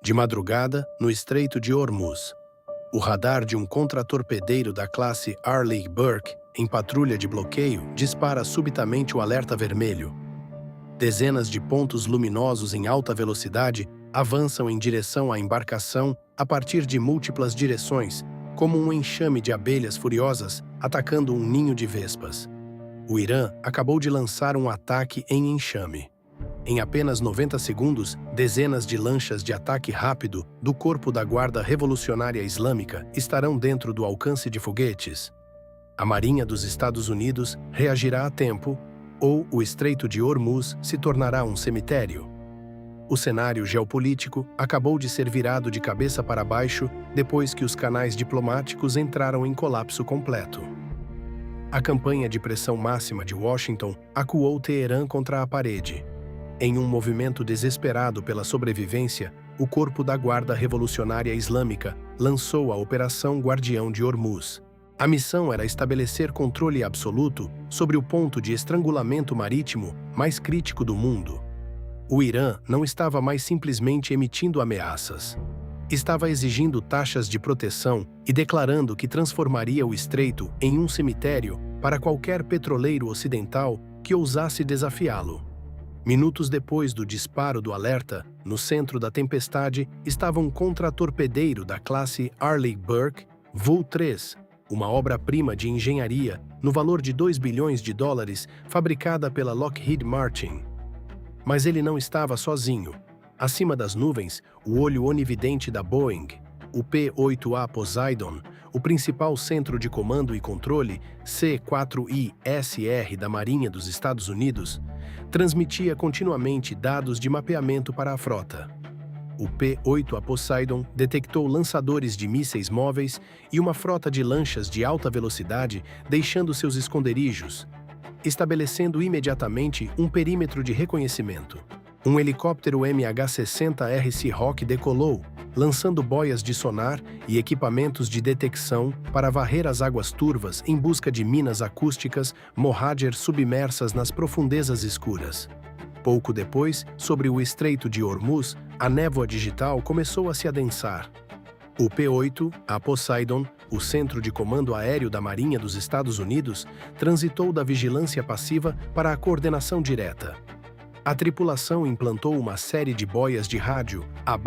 De madrugada, no Estreito de Hormuz, o radar de um contratorpedeiro da classe Arleigh Burke, em patrulha de bloqueio, dispara subitamente o alerta vermelho. Dezenas de pontos luminosos em alta velocidade avançam em direção à embarcação a partir de múltiplas direções, como um enxame de abelhas furiosas atacando um ninho de vespas. O Irã acabou de lançar um ataque em enxame. Em apenas 90 segundos, dezenas de lanchas de ataque rápido do Corpo da Guarda Revolucionária Islâmica estarão dentro do alcance de foguetes. A Marinha dos Estados Unidos reagirá a tempo, ou o Estreito de Hormuz se tornará um cemitério. O cenário geopolítico acabou de ser virado de cabeça para baixo depois que os canais diplomáticos entraram em colapso completo. A campanha de pressão máxima de Washington acuou Teherã contra a parede. Em um movimento desesperado pela sobrevivência, o Corpo da Guarda Revolucionária Islâmica lançou a Operação Guardião de Hormuz. A missão era estabelecer controle absoluto sobre o ponto de estrangulamento marítimo mais crítico do mundo. O Irã não estava mais simplesmente emitindo ameaças. Estava exigindo taxas de proteção e declarando que transformaria o estreito em um cemitério para qualquer petroleiro ocidental que ousasse desafiá-lo. Minutos depois do disparo do alerta, no centro da tempestade estava um contratorpedeiro da classe Arleigh Burke, voo 3, uma obra-prima de engenharia no valor de 2 bilhões de dólares, fabricada pela Lockheed Martin. Mas ele não estava sozinho. Acima das nuvens, o olho onividente da Boeing, o P-8A Poseidon, o principal centro de comando e controle, C-4ISR da Marinha dos Estados Unidos, transmitia continuamente dados de mapeamento para a frota. O P-8A Poseidon detectou lançadores de mísseis móveis e uma frota de lanchas de alta velocidade deixando seus esconderijos, estabelecendo imediatamente um perímetro de reconhecimento. Um helicóptero MH-60R Seahawk decolou, lançando boias de sonar e equipamentos de detecção para varrer as águas turvas em busca de minas acústicas Mohajer submersas nas profundezas escuras. Pouco depois, sobre o Estreito de Hormuz, a névoa digital começou a se adensar. O P-8, a Poseidon, o Centro de Comando Aéreo da Marinha dos Estados Unidos, transitou da vigilância passiva para a coordenação direta. A tripulação implantou uma série de boias de rádio, a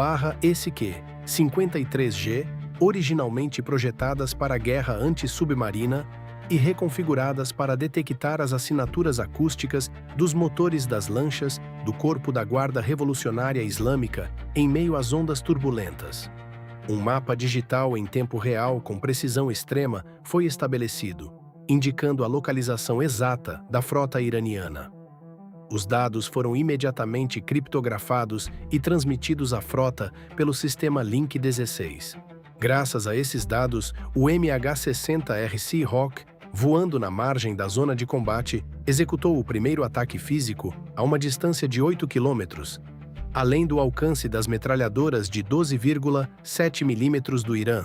SQ-53G, originalmente projetadas para a guerra antissubmarina e reconfiguradas para detectar as assinaturas acústicas dos motores das lanchas do Corpo da Guarda Revolucionária Islâmica em meio às ondas turbulentas. Um mapa digital em tempo real com precisão extrema foi estabelecido, indicando a localização exata da frota iraniana. Os dados foram imediatamente criptografados e transmitidos à frota pelo sistema Link 16. Graças a esses dados, o MH-60R Seahawk, voando na margem da zona de combate, executou o primeiro ataque físico a uma distância de 8 quilômetros, além do alcance das metralhadoras de 12,7 mm do Irã.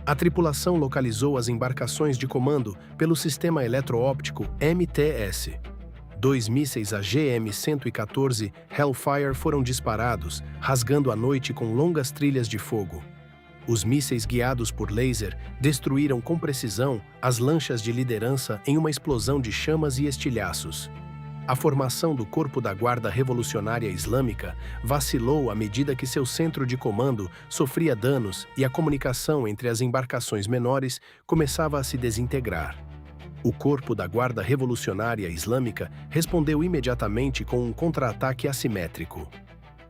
A tripulação localizou as embarcações de comando pelo sistema eletroóptico MTS. 2 mísseis AGM-114 Hellfire foram disparados, rasgando a noite com longas trilhas de fogo. Os mísseis guiados por laser destruíram com precisão as lanchas de liderança em uma explosão de chamas e estilhaços. A formação do Corpo da Guarda Revolucionária Islâmica vacilou à medida que seu centro de comando sofria danos e a comunicação entre as embarcações menores começava a se desintegrar. O Corpo da Guarda Revolucionária Islâmica respondeu imediatamente com um contra-ataque assimétrico.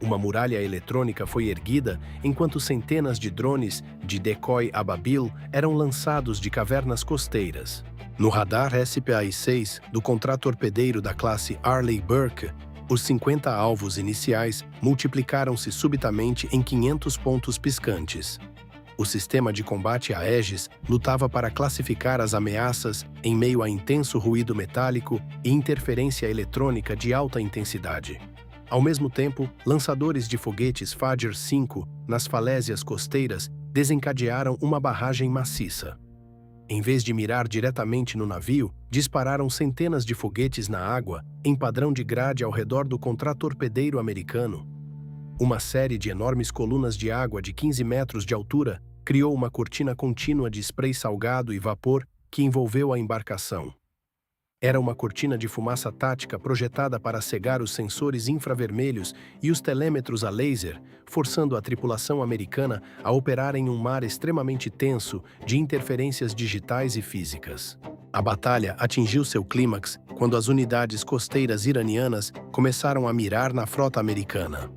Uma muralha eletrônica foi erguida enquanto centenas de drones de decoy Ababil eram lançados de cavernas costeiras. No radar SPA-6 do contratorpedeiro da classe Arleigh Burke, os 50 alvos iniciais multiplicaram-se subitamente em 500 pontos piscantes. O sistema de combate Aegis lutava para classificar as ameaças em meio a intenso ruído metálico e interferência eletrônica de alta intensidade. Ao mesmo tempo, lançadores de foguetes Fajr-5 nas falésias costeiras desencadearam uma barragem maciça. Em vez de mirar diretamente no navio, dispararam centenas de foguetes na água, em padrão de grade ao redor do contratorpedeiro americano. Uma série de enormes colunas de água de 15 metros de altura criou uma cortina contínua de spray salgado e vapor que envolveu a embarcação. Era uma cortina de fumaça tática projetada para cegar os sensores infravermelhos e os telêmetros a laser, forçando a tripulação americana a operar em um mar extremamente tenso de interferências digitais e físicas. A batalha atingiu seu clímax quando as unidades costeiras iranianas começaram a mirar na frota americana.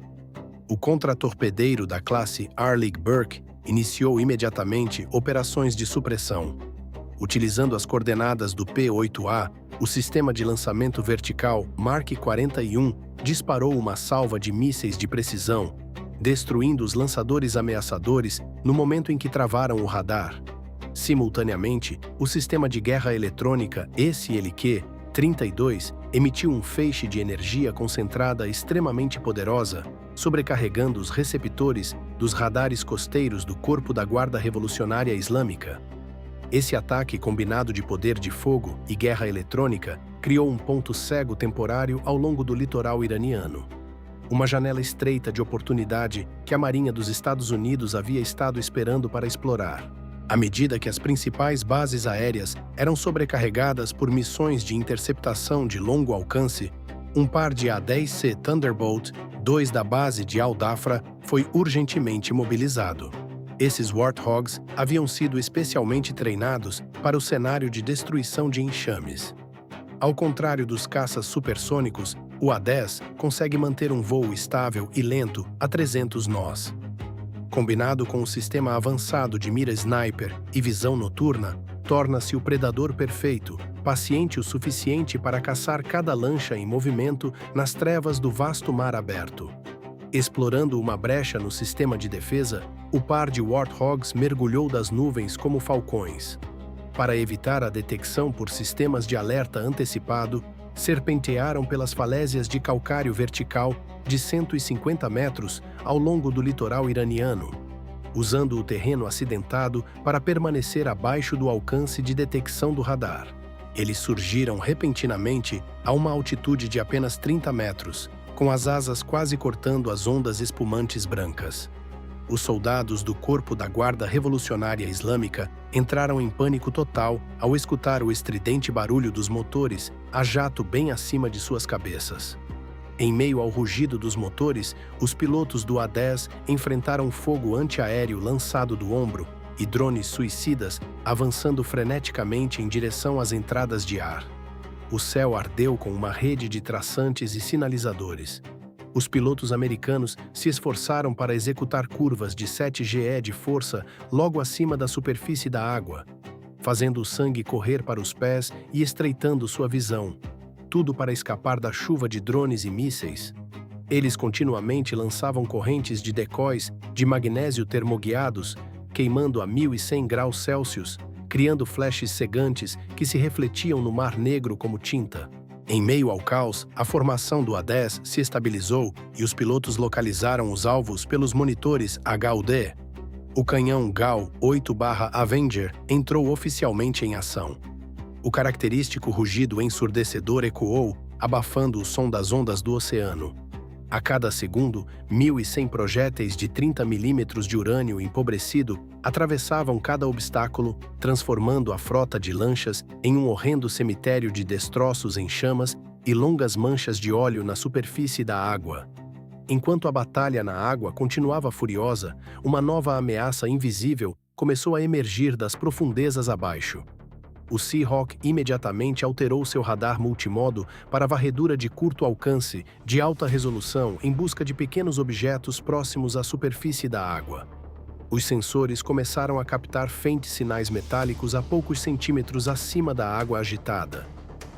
O contratorpedeiro da classe Arleigh Burke iniciou imediatamente operações de supressão. Utilizando as coordenadas do P-8A, o sistema de lançamento vertical Mark 41 disparou uma salva de mísseis de precisão, destruindo os lançadores ameaçadores no momento em que travaram o radar. Simultaneamente, o sistema de guerra eletrônica SLQ-32 emitiu um feixe de energia concentrada extremamente poderosa, sobrecarregando os receptores dos radares costeiros do Corpo da Guarda Revolucionária Islâmica. Esse ataque combinado de poder de fogo e guerra eletrônica criou um ponto cego temporário ao longo do litoral iraniano. Uma janela estreita de oportunidade que a Marinha dos Estados Unidos havia estado esperando para explorar. À medida que as principais bases aéreas eram sobrecarregadas por missões de interceptação de longo alcance, um par de A-10C Thunderbolt, 2 da base de Al-Dhafra, foi urgentemente mobilizado. Esses Warthogs haviam sido especialmente treinados para o cenário de destruição de enxames. Ao contrário dos caças supersônicos, o A-10 consegue manter um voo estável e lento a 300 nós. Combinado com o sistema avançado de mira sniper e visão noturna, torna-se o predador perfeito, paciente o suficiente para caçar cada lancha em movimento nas trevas do vasto mar aberto. Explorando uma brecha no sistema de defesa, o par de Warthogs mergulhou das nuvens como falcões. Para evitar a detecção por sistemas de alerta antecipado, serpentearam pelas falésias de calcário vertical de 150 metros ao longo do litoral iraniano, usando o terreno acidentado para permanecer abaixo do alcance de detecção do radar. Eles surgiram repentinamente a uma altitude de apenas 30 metros, com as asas quase cortando as ondas espumantes brancas. Os soldados do Corpo da Guarda Revolucionária Islâmica entraram em pânico total ao escutar o estridente barulho dos motores a jato bem acima de suas cabeças. Em meio ao rugido dos motores, os pilotos do A-10 enfrentaram fogo antiaéreo lançado do ombro e drones suicidas avançando freneticamente em direção às entradas de ar. O céu ardeu com uma rede de traçantes e sinalizadores. Os pilotos americanos se esforçaram para executar curvas de 7 GE de força logo acima da superfície da água, fazendo o sangue correr para os pés e estreitando sua visão, tudo para escapar da chuva de drones e mísseis. Eles continuamente lançavam correntes de decóis de magnésio termoguiados, queimando a 1100 graus Celsius, criando flashes cegantes que se refletiam no Mar Negro como tinta. Em meio ao caos, a formação do A-10 se estabilizou e os pilotos localizaram os alvos pelos monitores HUD. O canhão GAU 8/Avenger entrou oficialmente em ação. O característico rugido ensurdecedor ecoou, abafando o som das ondas do oceano. A cada segundo, 1.100 projéteis de 30 milímetros de urânio empobrecido atravessavam cada obstáculo, transformando a frota de lanchas em um horrendo cemitério de destroços em chamas e longas manchas de óleo na superfície da água. Enquanto a batalha na água continuava furiosa, uma nova ameaça invisível começou a emergir das profundezas abaixo. O Seahawk imediatamente alterou seu radar multimodo para varredura de curto alcance, de alta resolução, em busca de pequenos objetos próximos à superfície da água. Os sensores começaram a captar faintos sinais metálicos a poucos centímetros acima da água agitada.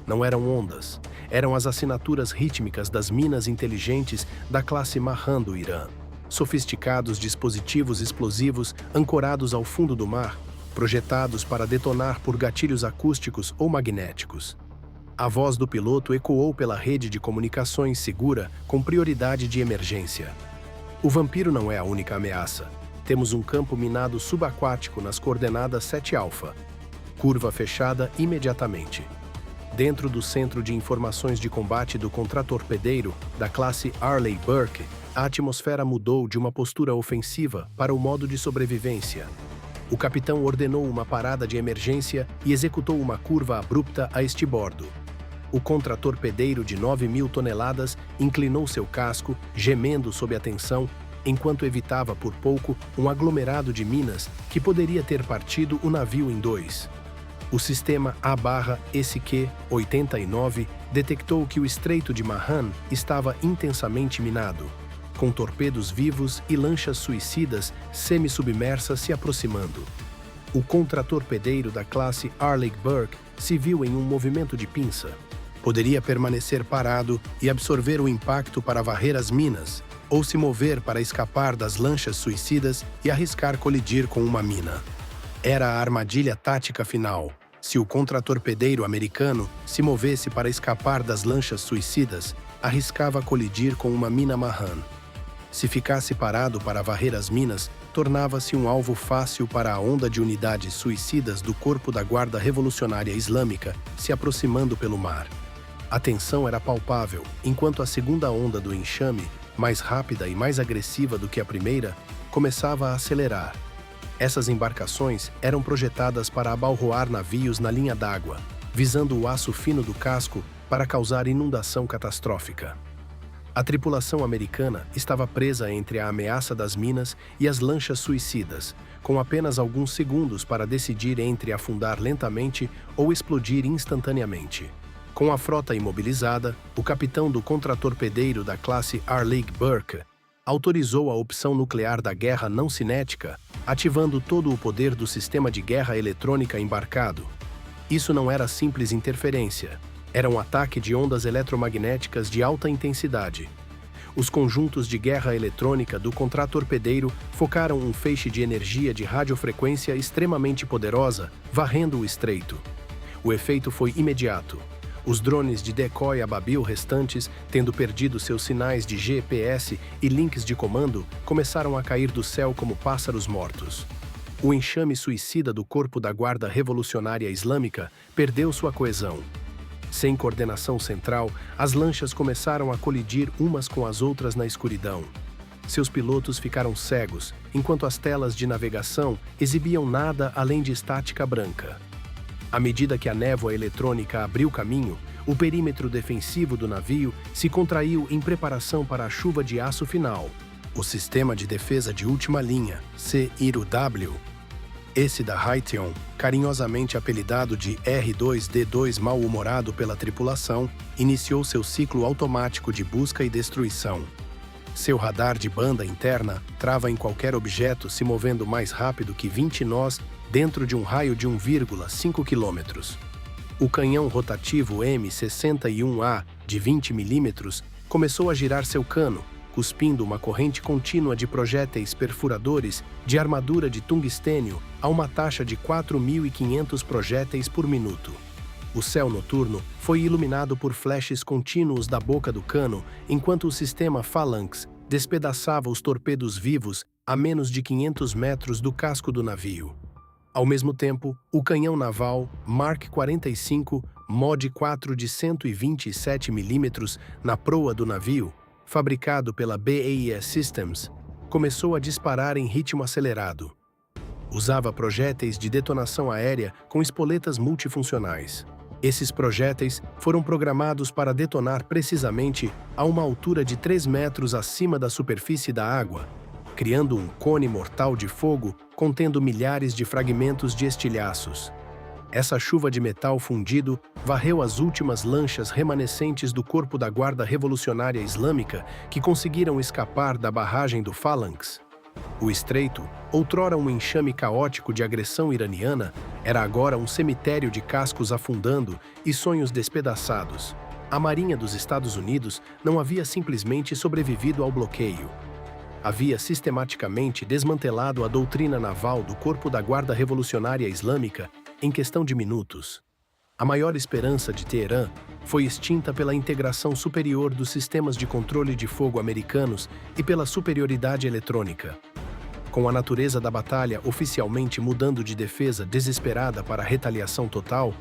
Não eram ondas, eram as assinaturas rítmicas das minas inteligentes da classe Mahan do Irã. Sofisticados dispositivos explosivos ancorados ao fundo do mar, projetados para detonar por gatilhos acústicos ou magnéticos. A voz do piloto ecoou pela rede de comunicações segura com prioridade de emergência. O vampiro não é a única ameaça. Temos um campo minado subaquático nas coordenadas 7 alfa. Curva fechada imediatamente. dentro do Centro de Informações de Combate do Contratorpedeiro da classe Arleigh Burke, a atmosfera mudou de uma postura ofensiva para o modo de sobrevivência. O capitão ordenou uma parada de emergência e executou uma curva abrupta a este bordo. O contratorpedeiro de 9.000 toneladas inclinou seu casco, gemendo sob a tensão, enquanto evitava por pouco um aglomerado de minas que poderia ter partido o navio em dois. O sistema A/SQ-89 detectou que o Estreito de Mahan estava intensamente minado, com torpedos vivos e lanchas suicidas semi-submersas se aproximando. O contratorpedeiro da classe Arleigh Burke se viu em um movimento de pinça. Poderia permanecer parado e absorver o impacto para varrer as minas, ou se mover para escapar das lanchas suicidas e arriscar colidir com uma mina. Era a armadilha tática final. Se o contratorpedeiro americano se movesse para escapar das lanchas suicidas, arriscava colidir com uma mina Mahan. Se ficasse parado para varrer as minas, tornava-se um alvo fácil para a onda de unidades suicidas do Corpo da Guarda Revolucionária Islâmica se aproximando pelo mar. A tensão era palpável, enquanto a segunda onda do enxame, mais rápida e mais agressiva do que a primeira, começava a acelerar. Essas embarcações eram projetadas para abalroar navios na linha d'água, visando o aço fino do casco para causar inundação catastrófica. A tripulação americana estava presa entre a ameaça das minas e as lanchas suicidas, com apenas alguns segundos para decidir entre afundar lentamente ou explodir instantaneamente. Com a frota imobilizada, o capitão do contratorpedeiro da classe Arleigh Burke autorizou a opção nuclear da guerra não cinética, ativando todo o poder do sistema de guerra eletrônica embarcado. Isso não era simples interferência. Era um ataque de ondas eletromagnéticas de alta intensidade. Os conjuntos de guerra eletrônica do contratorpedeiro focaram um feixe de energia de radiofrequência extremamente poderosa, varrendo o estreito. O efeito foi imediato. Os drones de decoy Ababil restantes, tendo perdido seus sinais de GPS e links de comando, começaram a cair do céu como pássaros mortos. O enxame suicida do Corpo da Guarda Revolucionária Islâmica perdeu sua coesão. Sem coordenação central, as lanchas começaram a colidir umas com as outras na escuridão. Seus pilotos ficaram cegos, enquanto as telas de navegação exibiam nada além de estática branca. À medida que a névoa eletrônica abriu caminho, o perímetro defensivo do navio se contraiu em preparação para a chuva de aço final. O Sistema de Defesa de Última Linha, CIRUW, esse da Raytheon, carinhosamente apelidado de R2-D2 mal-humorado pela tripulação, iniciou seu ciclo automático de busca e destruição. Seu radar de banda interna trava em qualquer objeto se movendo mais rápido que 20 nós dentro de um raio de 1,5 km. O canhão rotativo M61A de 20 mm começou a girar seu cano, cuspindo uma corrente contínua de projéteis perfuradores de armadura de tungstênio a uma taxa de 4.500 projéteis por minuto. O céu noturno foi iluminado por flashes contínuos da boca do cano, enquanto o sistema Phalanx despedaçava os torpedos vivos a menos de 500 metros do casco do navio. Ao mesmo tempo, o canhão naval Mark 45 Mod 4 de 127 mm na proa do navio, fabricado pela BAE Systems, começou a disparar em ritmo acelerado. Usava projéteis de detonação aérea com espoletas multifuncionais. Esses projéteis foram programados para detonar precisamente a uma altura de 3 metros acima da superfície da água, criando um cone mortal de fogo contendo milhares de fragmentos de estilhaços. Essa chuva de metal fundido varreu as últimas lanchas remanescentes do Corpo da Guarda Revolucionária Islâmica que conseguiram escapar da barragem do Phalanx. O estreito, outrora um enxame caótico de agressão iraniana, era agora um cemitério de cascos afundando e sonhos despedaçados. A Marinha dos Estados Unidos não havia simplesmente sobrevivido ao bloqueio. Havia sistematicamente desmantelado a doutrina naval do Corpo da Guarda Revolucionária Islâmica em questão de minutos. A maior esperança de Teherã foi extinta pela integração superior dos sistemas de controle de fogo americanos e pela superioridade eletrônica. Com a natureza da batalha oficialmente mudando de defesa desesperada para retaliação total,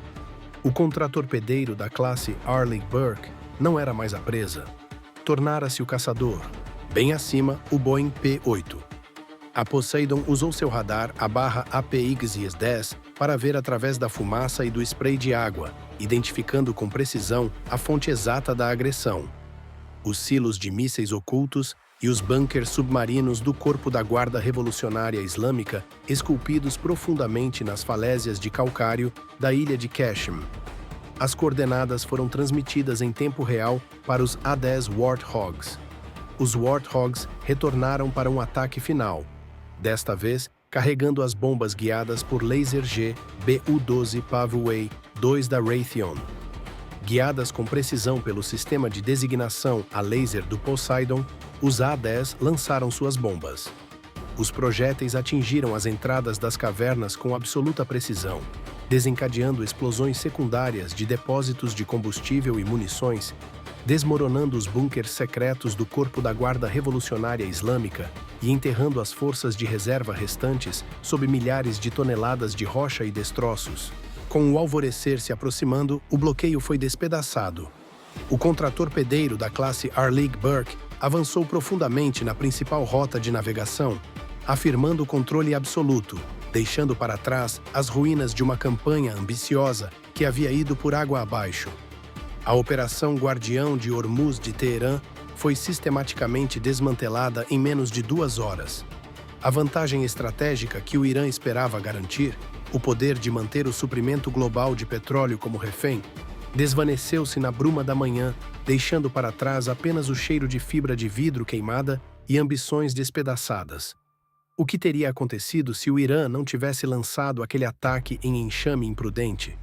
O contratorpedeiro da classe Arleigh Burke não era mais a presa. Tornara-se o caçador. Bem acima, o Boeing P-8. A Poseidon usou seu radar, a barra APX-10, para ver através da fumaça e do spray de água, identificando com precisão a fonte exata da agressão. Os silos de mísseis ocultos e os bunkers submarinos do Corpo da Guarda Revolucionária Islâmica, esculpidos profundamente nas falésias de calcário da ilha de Qashm. As coordenadas foram transmitidas em tempo real para os A-10 Warthogs. Os Warthogs retornaram para um ataque final, desta vez carregando as bombas guiadas por Laser G BU-12 Paveway 2 da Raytheon. Guiadas com precisão pelo sistema de designação a laser do Poseidon, os A-10 lançaram suas bombas. Os projéteis atingiram as entradas das cavernas com absoluta precisão, desencadeando explosões secundárias de depósitos de combustível e munições, desmoronando os bunkers secretos do Corpo da Guarda Revolucionária Islâmica e enterrando as forças de reserva restantes sob milhares de toneladas de rocha e destroços. Com o alvorecer se aproximando, o bloqueio foi despedaçado. O contratorpedeiro da classe Arleigh Burke avançou profundamente na principal rota de navegação, afirmando o controle absoluto, deixando para trás as ruínas de uma campanha ambiciosa que havia ido por água abaixo. A Operação Guardião de Hormuz de Teherã foi sistematicamente desmantelada em menos de 2 horas. A vantagem estratégica que o Irã esperava garantir, o poder de manter o suprimento global de petróleo como refém, desvaneceu-se na bruma da manhã, deixando para trás apenas o cheiro de fibra de vidro queimada e ambições despedaçadas. O que teria acontecido se o Irã não tivesse lançado aquele ataque em enxame imprudente?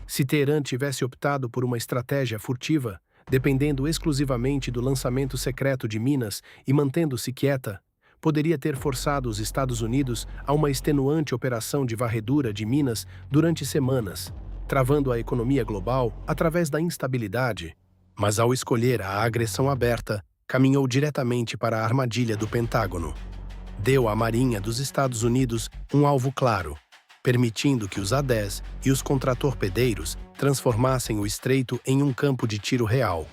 Se Teherã tivesse optado por uma estratégia furtiva, dependendo exclusivamente do lançamento secreto de minas e mantendo-se quieta, poderia ter forçado os Estados Unidos a uma extenuante operação de varredura de minas durante semanas, travando a economia global através da instabilidade. Mas ao escolher a agressão aberta, caminhou diretamente para a armadilha do Pentágono. Deu à Marinha dos Estados Unidos um alvo claro, permitindo que os A-10 e os contratorpedeiros transformassem o estreito em um campo de tiro real.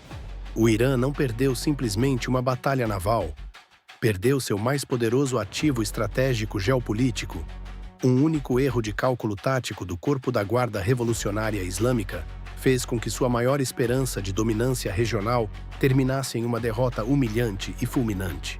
O Irã não perdeu simplesmente uma batalha naval, perdeu seu mais poderoso ativo estratégico geopolítico. Um único erro de cálculo tático do Corpo da Guarda Revolucionária Islâmica fez com que sua maior esperança de dominância regional terminasse em uma derrota humilhante e fulminante.